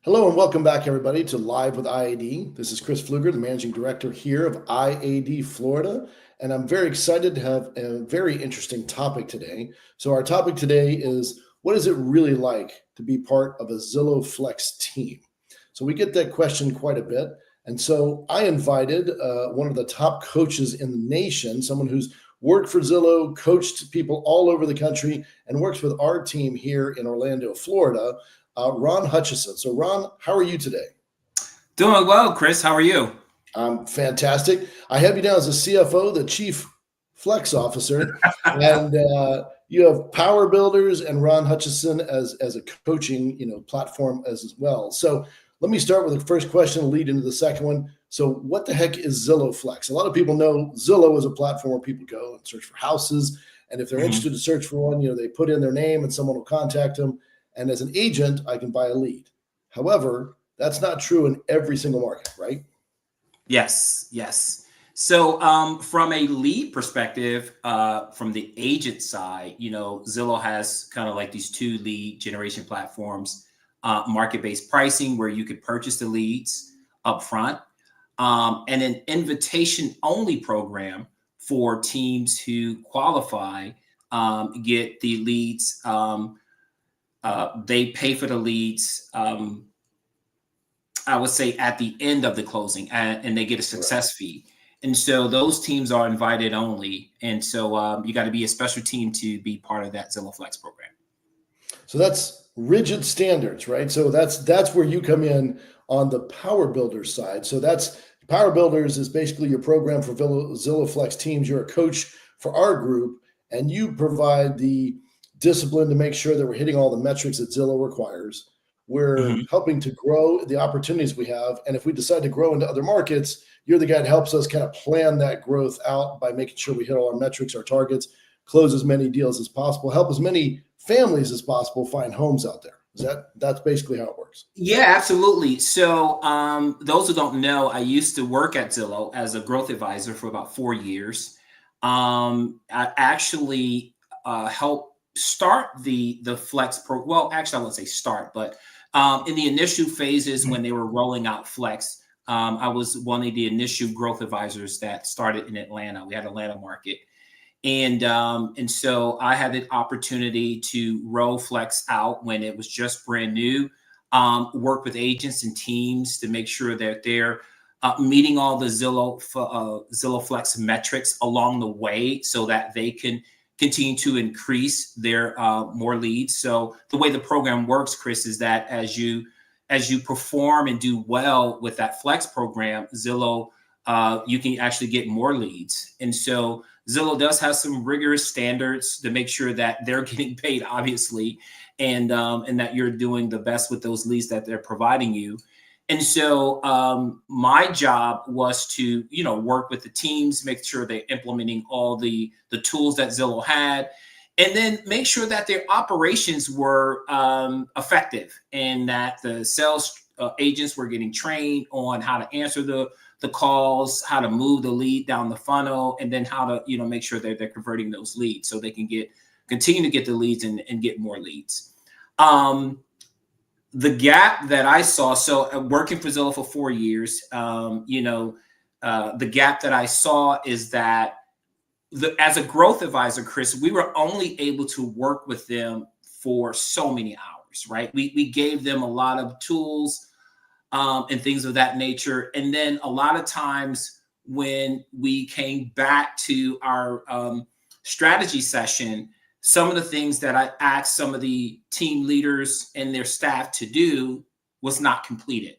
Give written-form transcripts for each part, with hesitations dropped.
Hello and welcome back, everybody, to Live with IAD. This is Chris Pflueger, the Managing Director here of IAD Florida, and I'm very excited to have a very interesting topic today. So our topic today is, what is it really like to be part of a Zillow Flex team? So we get that question quite a bit, and so I invited one of the top coaches in the nation, someone who's worked for Zillow, coached people all over the country, and works with our team here in Orlando, Florida, Ron Hutchenson. So, Ron, how are you today? Doing well, Chris. How are you? I'm fantastic. I have you down as a CFO, the Chief Flex Officer, and you have Power Builders and Ron Hutchenson as a coaching platform as well. So, let me start with the first question and lead into the second one. So, what the heck is Zillow Flex? A lot of people know Zillow is a platform where people go and search for houses, and if they're interested to search for one, they put in their name and someone will contact them. And as an agent, I can buy a lead. However, that's not true in every single market, right? Yes. So from a lead perspective, from the agent side, Zillow has kind of like these two lead generation platforms, market-based pricing where you could purchase the leads up front, and an invitation-only program for teams who qualify, get the leads. They pay for the leads, I would say, at the end of the closing, and they get a success fee. And so those teams are invited only. And so you got to be a special team to be part of that Zillow Flex program. So that's rigid standards, right? So that's where you come in on the Power Builders side. So that's Power Builders is basically your program for Zillow Flex teams. You're a coach for our group, and you provide the discipline to make sure that we're hitting all the metrics that Zillow requires. We're helping to grow the opportunities we have. And if we decide to grow into other markets, you're the guy that helps us kind of plan that growth out by making sure we hit all our metrics, our targets, close as many deals as possible, help as many families as possible find homes out there. That's basically how it works? Yeah, absolutely. So those who don't know, I used to work at Zillow as a growth advisor for about 4 years. I actually helped start the Flex Pro. Well, actually, I wouldn't say start, but in the initial phases when they were rolling out Flex, I was one of the initial growth advisors that started in Atlanta. We had Atlanta market. And so I had the opportunity to roll Flex out when it was just brand new, work with agents and teams to make sure that they're meeting all the Zillow Flex metrics along the way so that they can continue to increase their more leads. So the way the program works, Chris, is that as you perform and do well with that Flex program, Zillow, you can actually get more leads. And so Zillow does have some rigorous standards to make sure that they're getting paid, obviously, and that you're doing the best with those leads that they're providing you. And so my job was to, work with the teams, make sure they're implementing all the tools that Zillow had, and then make sure that their operations were effective and that the sales agents were getting trained on how to answer the calls, how to move the lead down the funnel, and then how to, make sure that they're converting those leads so they can continue to get the leads and get more leads. The gap that I saw, so working for Zillow for 4 years, the gap that I saw is that as a growth advisor, Chris, we were only able to work with them for so many hours, right? We gave them a lot of tools and things of that nature. And then a lot of times when we came back to our strategy session, some of the things that I asked some of the team leaders and their staff to do was not completed,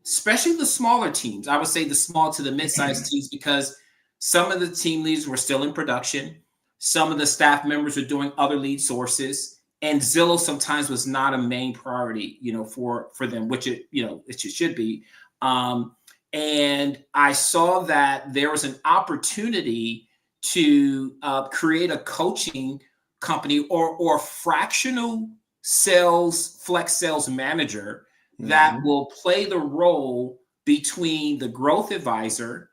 especially the smaller teams. I would say the small to the mid-sized teams, because some of the team leads were still in production. Some of the staff members were doing other lead sources, and Zillow sometimes was not a main priority, for them, which it should be. And I saw that there was an opportunity to create a coaching company or fractional sales, flex sales manager that will play the role between the growth advisor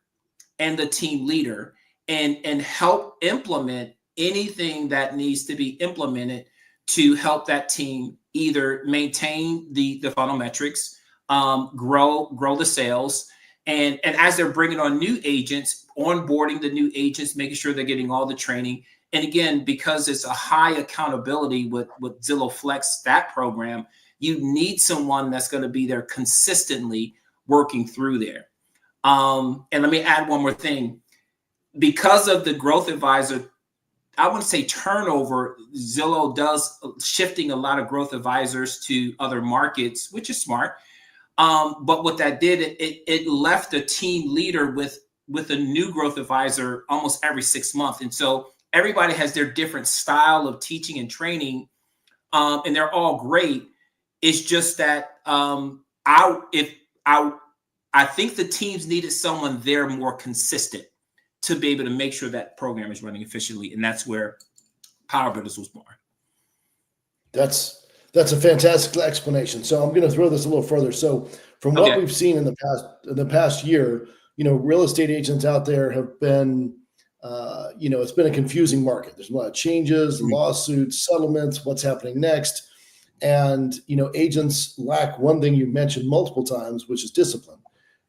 and the team leader and help implement anything that needs to be implemented to help that team either maintain the funnel metrics, grow the sales. And as they're bringing on new agents, onboarding the new agents, making sure they're getting all the training. And again, because it's a high accountability with Zillow Flex, that program, you need someone that's going to be there consistently working through there. And let me add one more thing. Because of the growth advisor, I wouldn't say turnover, Zillow does shifting a lot of growth advisors to other markets, which is smart. But what that did, it left a team leader with a new growth advisor almost every 6 months. And so everybody has their different style of teaching and training, and they're all great. It's just that I think the teams needed someone there more consistent to be able to make sure that program is running efficiently, and that's where Power Builders was born. That's a fantastic explanation. So I'm going to throw this a little further. So from what we've seen in the past year, real estate agents out there have been, it's been a confusing market. There's a lot of changes, lawsuits, settlements, what's happening next. And, agents lack one thing you mentioned multiple times, which is discipline.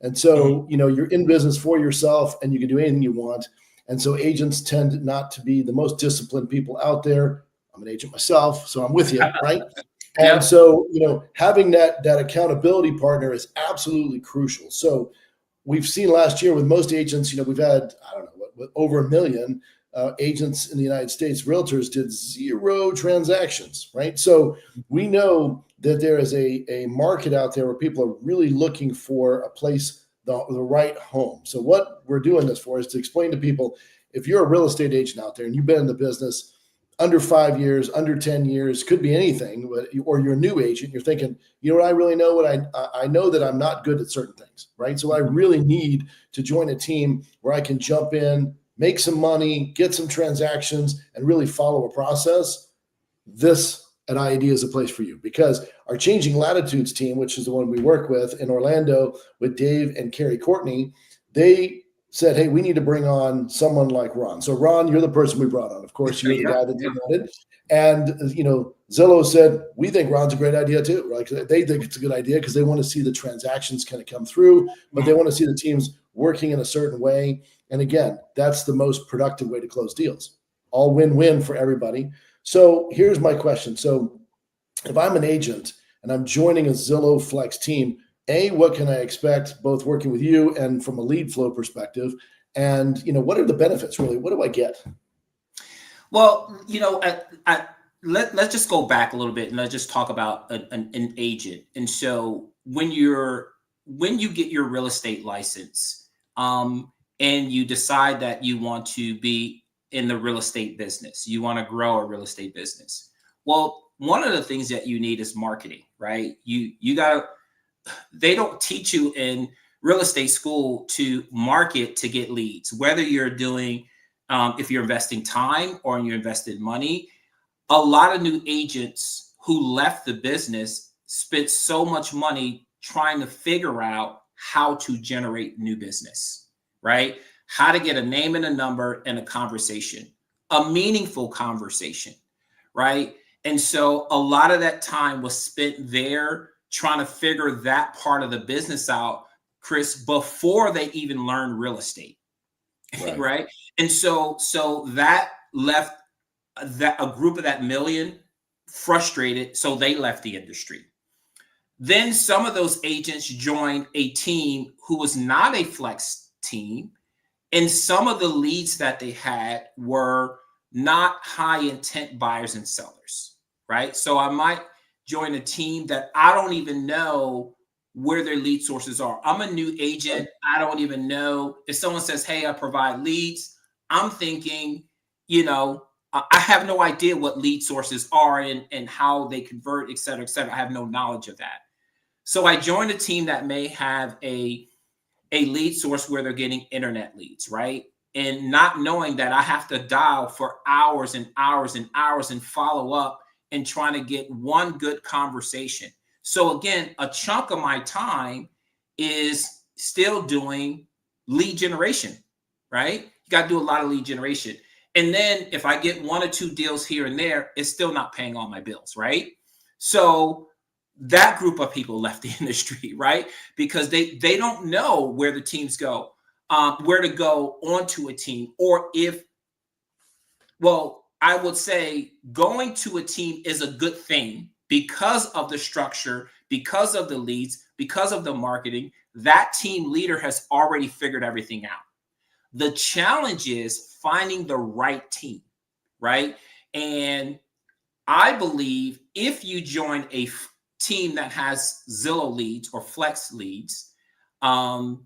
And so, you're in business for yourself and you can do anything you want. And so agents tend not to be the most disciplined people out there. I'm an agent myself, so I'm with you, right? And so, having that accountability partner is absolutely crucial. So we've seen last year with most agents, we've had, I don't know, over 1 million agents in the United States, realtors did 0 transactions, right? So we know that there is a market out there where people are really looking for a place, the right home. So what we're doing this for is to explain to people, if you're a real estate agent out there and you've been in the business under 5 years, under 10 years, could be anything, or you're a new agent, you're thinking, what I really know, I know that I'm not good at certain things, right? So I really need to join a team where I can jump in, make some money, get some transactions, and really follow a process. This at IAD is a place for you, because our Changing Latitudes team, which is the one we work with in Orlando with Dave and Carrie Courtney, they said, hey, we need to bring on someone like Ron. So Ron, you're the person we brought on. Of course, you're the guy that they wanted. And, Zillow said, we think Ron's a great idea too. Like, they think it's a good idea because they want to see the transactions kind of come through, but they want to see the teams working in a certain way. And again, that's the most productive way to close deals. All win-win for everybody. So here's my question. So if I'm an agent and I'm joining a Zillow Flex team, what can I expect both working with you and from a lead flow perspective? And, what are the benefits really? What do I get? Well, let's just go back a little bit and let's just talk about an agent. And so when you get your real estate license, and you decide that you want to be in the real estate business, you want to grow a real estate business. Well, one of the things that you need is marketing, right? They don't teach you in real estate school to market to get leads, whether you're doing, if you're investing time or you're investing money. A lot of new agents who left the business spent so much money trying to figure out how to generate new business, right? How to get a name and a number and a conversation, a meaningful conversation, right? And so a lot of that time was spent there trying to figure that part of the business out, Chris, before they even learned real estate, right? And so that left a group of that 1 million frustrated, so they left the industry. Then some of those agents joined a team who was not a flex team, and some of the leads that they had were not high intent buyers and sellers, right? So I might join a team that I don't even know where their lead sources are. I'm a new agent. I don't even know if someone says, hey, I provide leads. I'm thinking, I have no idea what lead sources are and how they convert, et cetera, et cetera. I have no knowledge of that. So I joined a team that may have a lead source where they're getting internet leads, right? And not knowing that I have to dial for hours and hours and hours and follow up and trying to get one good conversation. So again, a chunk of my time is still doing lead generation, right? You got to do a lot of lead generation. And then if I get 1 or 2 deals here and there, it's still not paying all my bills, right? So that group of people left the industry, right? Because they don't know where the teams go, where to go onto a team, or if, well, I would say going to a team is a good thing because of the structure, because of the leads, because of the marketing. That team leader has already figured everything out. The challenge is finding the right team, right? And I believe if you join a team that has Zillow leads or Flex leads, those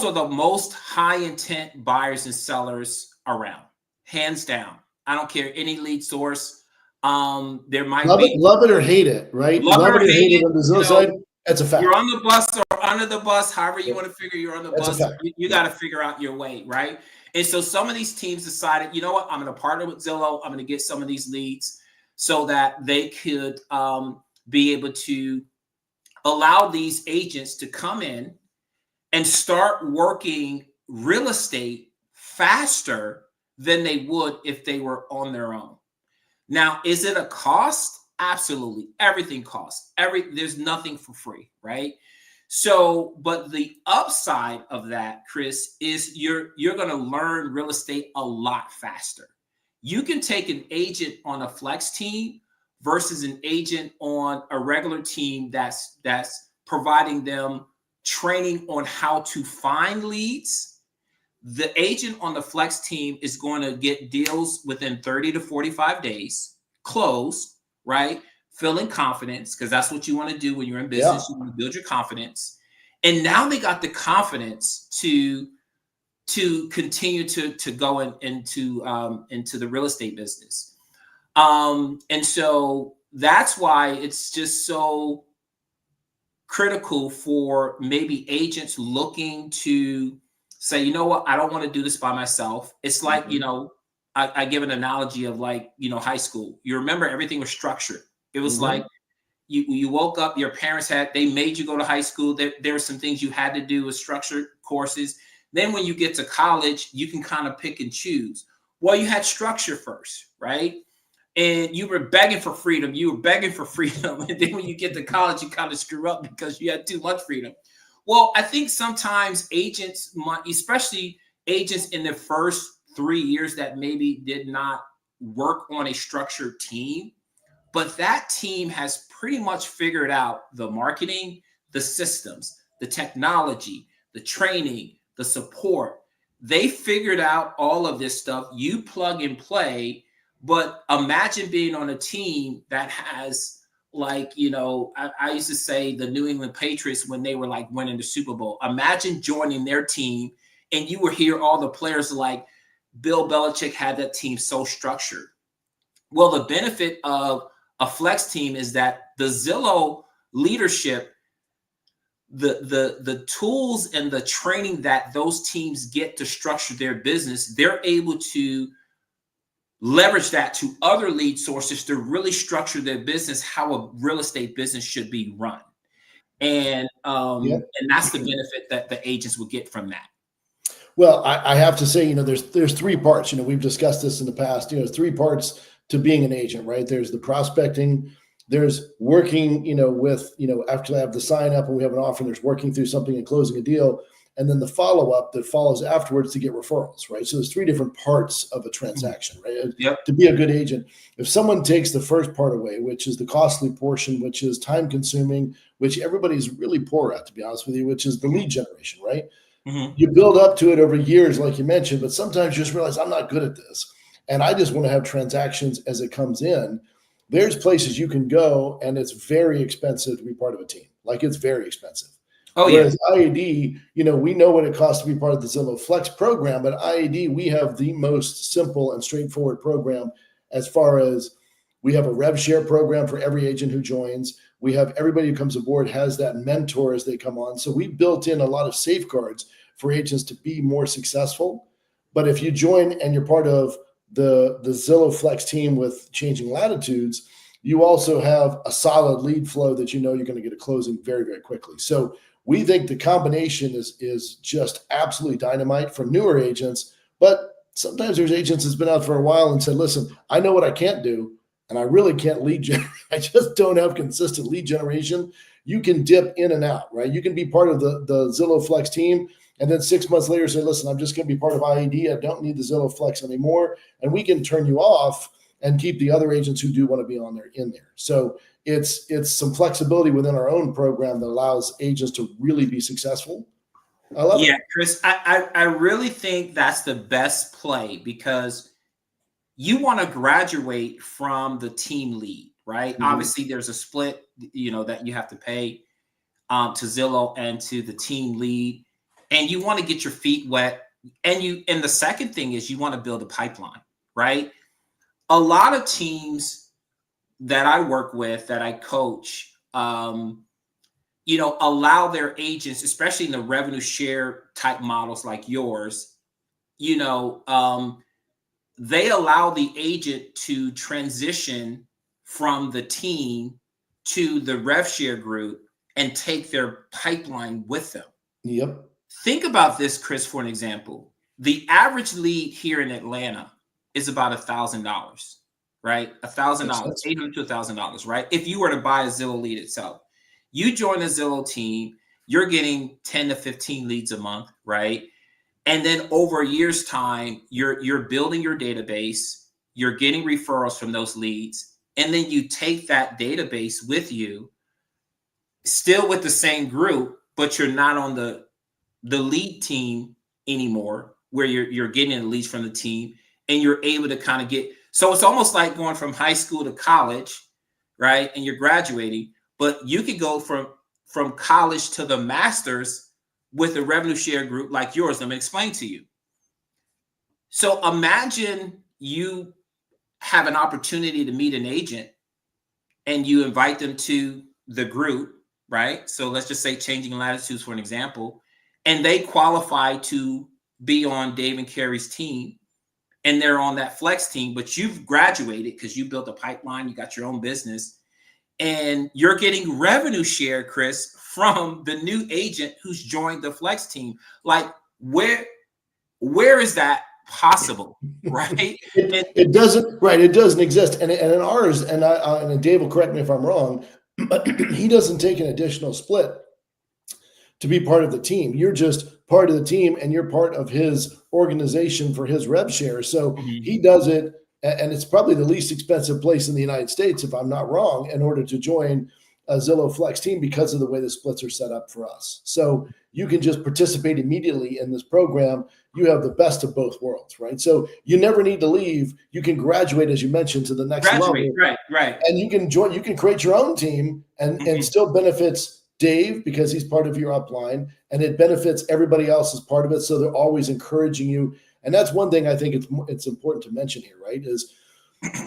are the most high intent buyers and sellers around, hands down. I don't care any lead source. There might be love it or hate it, right? love it Love or it or hate hate it it. on the You Zillow know, side. That's a you're fact. on the bus or under the bus, however you want to figure you're on the That's a bus. fact. You got to figure out your way, right? And so some of these teams decided, you know what, I'm going to partner with Zillow. I'm going to get some of these leads so that they could be able to allow these agents to come in and start working real estate faster than they would if they were on their own. Now, is it a cost? Absolutely. Everything costs. There's nothing for free, right? So, but the upside of that, Chris, is you're going to learn real estate a lot faster. You can take an agent on a flex team versus an agent on a regular team that's providing them training on how to find leads. The agent on the flex team is going to get deals within 30 to 45 days, closed, right? Feeling confidence, because that's what you want to do when you're in business. You want to build your confidence. And now they got the confidence to continue to go into the real estate business. And so that's why it's just so critical for maybe agents looking to say, you know what, I don't want to do this by myself. It's like, you know, I give an analogy of like, you know, high school. You remember everything was structured. It was like you woke up, your parents they made you go to high school. There were some things you had to do with structured courses. Then when you get to college, you can kind of pick and choose. Well, you had structure first, right? And you were begging for freedom. And then when you get to college, you kind of screw up because you had too much freedom. Well, I think sometimes agents, especially agents in their first 3 years that maybe did not work on a structured team, but that team has pretty much figured out the marketing, the systems, the technology, the training, the support. They figured out all of this stuff. You plug and play. But imagine being on a team that has, like, you know, I used to say the New England Patriots when they were like winning the Super Bowl. Imagine joining their team and you would hear all the players like Bill Belichick had that team so structured. Well, the benefit of a flex team is that the Zillow leadership, the tools and the training that those teams get to structure their business, they're able to leverage that to other lead sources to really structure their business how a real estate business should be run. And that's the benefit that the agents will get from that. Well, I have to say, you know, there's three parts. You know, we've discussed this in the past. You know, there's three parts to being an agent, right? There's the prospecting, there's working, you know, with, you know, after I have the sign up and we have an offer, and there's working through something and closing a deal, and then the follow-up that follows afterwards to get referrals, right? So there's three different parts of a transaction, right? Yep. To be a good agent, if someone takes the first part away, which is the costly portion, which is time-consuming, which everybody's really poor at, to be honest with you, which is the lead generation, right? You build up to it over years, like you mentioned, but sometimes you just realize I'm not good at this. And I just want to have transactions as it comes in. There's places you can go, and it's very expensive to be part of a team. Like, it's very expensive. Whereas IAD, you know, we know what it costs to be part of the Zillow Flex program, but IAD, we have the most simple and straightforward program as far as we have a rev share program for every agent who joins. We have everybody who comes aboard has that mentor as they come on. So we built in a lot of safeguards for agents to be more successful. But if you join and you're part of the Zillow Flex team with Changing Latitudes, you also have a solid lead flow that you know you're going to get a closing very, very quickly. So we think the combination is just absolutely dynamite for newer agents. But sometimes there's agents that's been out for a while and said, listen, I know what I can't do. and I really can't lead generate, I just don't have consistent lead generation, you can dip in and out, right? You can be part of the Zillow Flex team, and then 6 months later say, listen, I'm just going to be part of IED. I don't need the Zillow Flex anymore. And we can turn you off and keep the other agents who do want to be on there in there. So it's some flexibility within our own program that allows agents to really be successful. I love it. Chris, I really think that's the best play, because you want to graduate from the team lead, right? Mm-hmm. Obviously, there's a split, that you have to pay to Zillow and to the team lead, and you want to get your feet wet. And the second thing is you want to build a pipeline, right? A lot of teams that I work with, that I coach, allow their agents, especially in the revenue share type models like yours, they allow the agent to transition from the team to the rev share group and take their pipeline with them. Yep. Think about this, Chris, for an example. The average lead here in Atlanta is about $1,000, right? $1,000, $800 to $1,000, right? If you were to buy a Zillow lead itself, you join a Zillow team, you're getting 10 to 15 leads a month, right? And then over a year's time, you're building your database, you're getting referrals from those leads, and then you take that database with you, still with the same group, but you're not on the lead team anymore, where you're getting the leads from the team, and you're able to kind of get. So it's almost like going from high school to college, right? And you're graduating, but you could go from college to the master's with a revenue share group like yours. Let me explain to you. So imagine you have an opportunity to meet an agent and you invite them to the group, right? So let's just say Changing Latitudes, for an example, and they qualify to be on Dave and Carrie's team, and they're on that flex team, but you've graduated because you built a pipeline, you got your own business, and you're getting revenue share, Chris, from the new agent who's joined the flex team. Like, where is that possible, right? It doesn't, right? It doesn't exist. And in ours, and Dave will correct me if I'm wrong, but he doesn't take an additional split to be part of the team. You're just part of the team, and you're part of his organization for his rev share. So he does it, and it's probably the least expensive place in the United States, if I'm not wrong, in order to join a Zillow Flex team, because of the way the splits are set up for us. So you can just participate immediately in this program. You have the best of both worlds, right? So you never need to leave. You can graduate, as you mentioned, to the next level. Right. And you can join, you can create your own team, and still benefits Dave because he's part of your upline, and it benefits everybody else as part of it. So they're always encouraging you. And that's one thing I think it's important to mention here, right? Is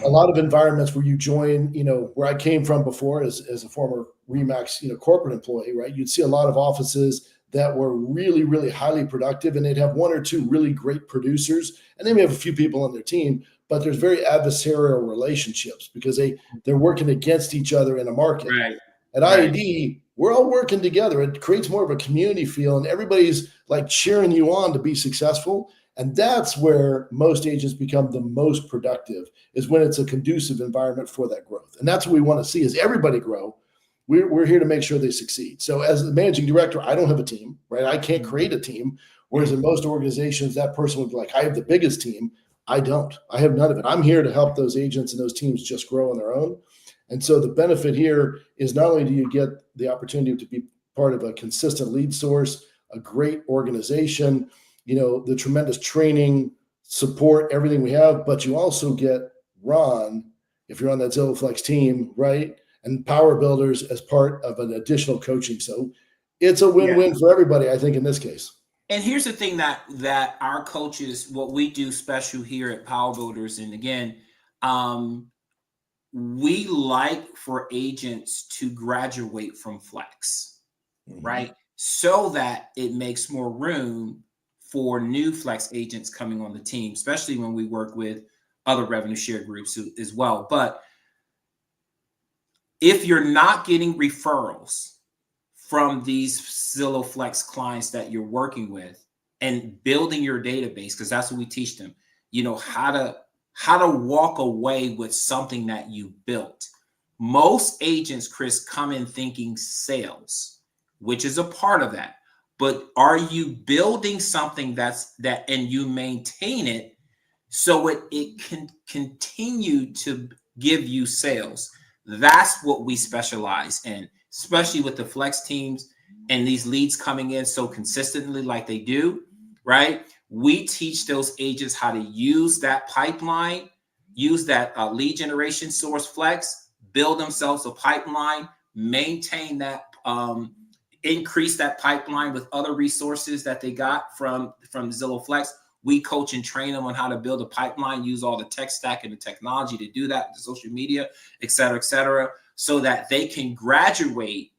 a lot of environments where you join, where I came from before as a former Remax, corporate employee, right? You'd see a lot of offices that were really, really highly productive, and they'd have one or two really great producers, and they may have a few people on their team, but there's very adversarial relationships because they're working against each other in a market. Right. At IED, we're all working together. It creates more of a community feel, and everybody's like cheering you on to be successful. And that's where most agents become the most productive, is when it's a conducive environment for that growth. And that's what we want to see, is everybody grow. We're here to make sure they succeed. So as the managing director, I don't have a team, right? I can't create a team. Whereas in most organizations, that person would be like, I have the biggest team. I don't. I have none of it. I'm here to help those agents and those teams just grow on their own. And so the benefit here is not only do you get the opportunity to be part of a consistent lead source, a great organization, the tremendous training, support, everything we have, but you also get Ron, if you're on that Zillow Flex team, right? And Power Builders as part of an additional coaching. So it's a win-win for everybody, I think, in this case. And here's the thing that our coaches, what we do special here at Power Builders, and again, we like for agents to graduate from Flex, right? So that it makes more room for new Flex agents coming on the team, especially when we work with other revenue share groups as well. But if you're not getting referrals from these Zillow Flex clients that you're working with and building your database, because that's what we teach them, how to how to walk away with something that you built. Most agents, Chris, come in thinking sales, which is a part of that. But are you building something that and you maintain it so it can continue to give you sales? That's what we specialize in, especially with the flex teams and these leads coming in so consistently like they do, right? We teach those agents how to use that pipeline, use that lead generation source flex, build themselves a pipeline, maintain that, increase that pipeline with other resources that they got from Zillow Flex. We coach and train them on how to build a pipeline, use all the tech stack and the technology to do that, the social media, et cetera, so that they can graduate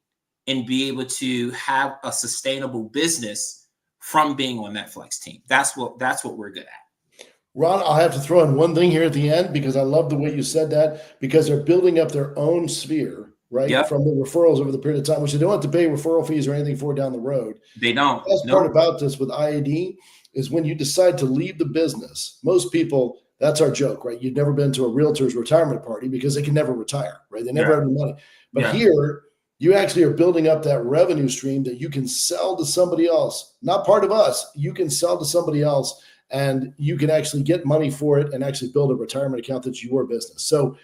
and be able to have a sustainable business from being on that flex team. That's what we're good at. Ron, I'll have to throw in one thing here at the end because I love the way you said that, because they're building up their own sphere, right? Yep. From the referrals over the period of time, which they don't have to pay referral fees or anything for down the road. They don't. The best part about this with IAD is when you decide to leave the business, most people, that's our joke, right? You've never been to a realtor's retirement party because they can never retire, right? They never have any money. But here, you actually are building up that revenue stream that you can sell to somebody else, not part of us. You can sell to somebody else and you can actually get money for it and actually build a retirement account that's your business. So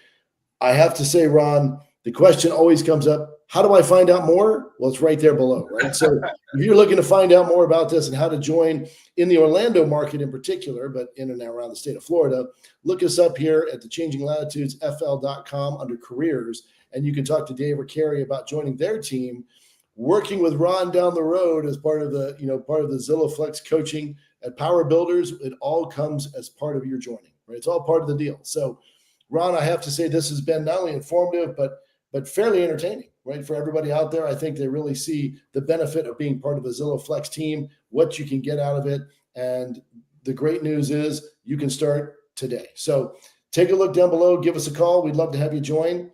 I have to say, Ron, the question always comes up, how do I find out more? Well, it's right there below, right? So if you're looking to find out more about this and how to join in the Orlando market in particular, but in and around the state of Florida, look us up here at the changinglatitudesfl.com under careers. And you can talk to Dave or Carrie about joining their team, working with Ron down the road as part of the, part of the Zillow Flex coaching at Power Builders. It all comes as part of your joining, right? It's all part of the deal. So, Ron, I have to say this has been not only informative, but fairly entertaining, right? For everybody out there, I think they really see the benefit of being part of the Zillow Flex team, what you can get out of it. And the great news is you can start today. So take a look down below, give us a call. We'd love to have you join.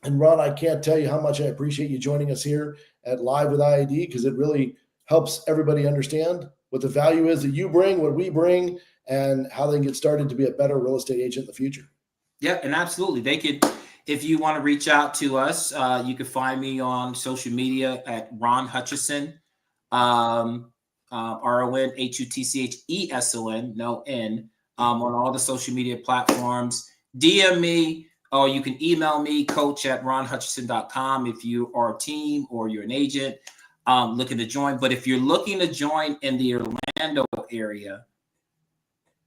And Ron, I can't tell you how much I appreciate you joining us here at Live with IAD, because it really helps everybody understand what the value is that you bring, what we bring, and how they can get started to be a better real estate agent in the future. Yeah, and absolutely. They could, if you want to reach out to us, you can find me on social media at Ron Hutchenson, RONHUTCHESON, no N, on all the social media platforms. DM me, or you can email me, coach@ronhutchenson.com if you are a team or you're an agent looking to join. But if you're looking to join in the Orlando area,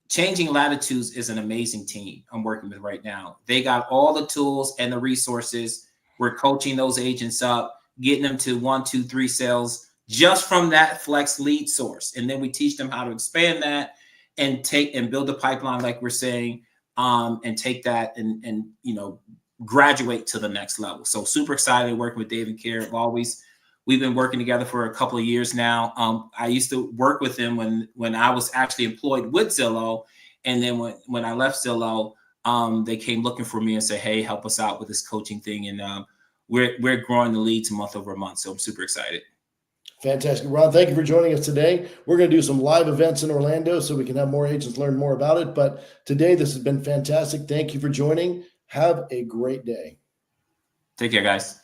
Changing Latitudes is an amazing team I'm working with right now. They got all the tools and the resources. We're coaching those agents up, getting them to 1, 2, 3 sales just from that flex lead source. And then we teach them how to expand that and build a pipeline, like we're saying, and take that and graduate to the next level. So super excited working with Dave and Carrie. We've been working together for a couple of years now. I used to work with them when I was actually employed with Zillow. And then when I left Zillow, they came looking for me and said, hey, help us out with this coaching thing. And we're growing the leads month over month. So I'm super excited. Fantastic. Ron, thank you for joining us today. We're going to do some live events in Orlando so we can have more agents learn more about it. But today, this has been fantastic. Thank you for joining. Have a great day. Take care, guys.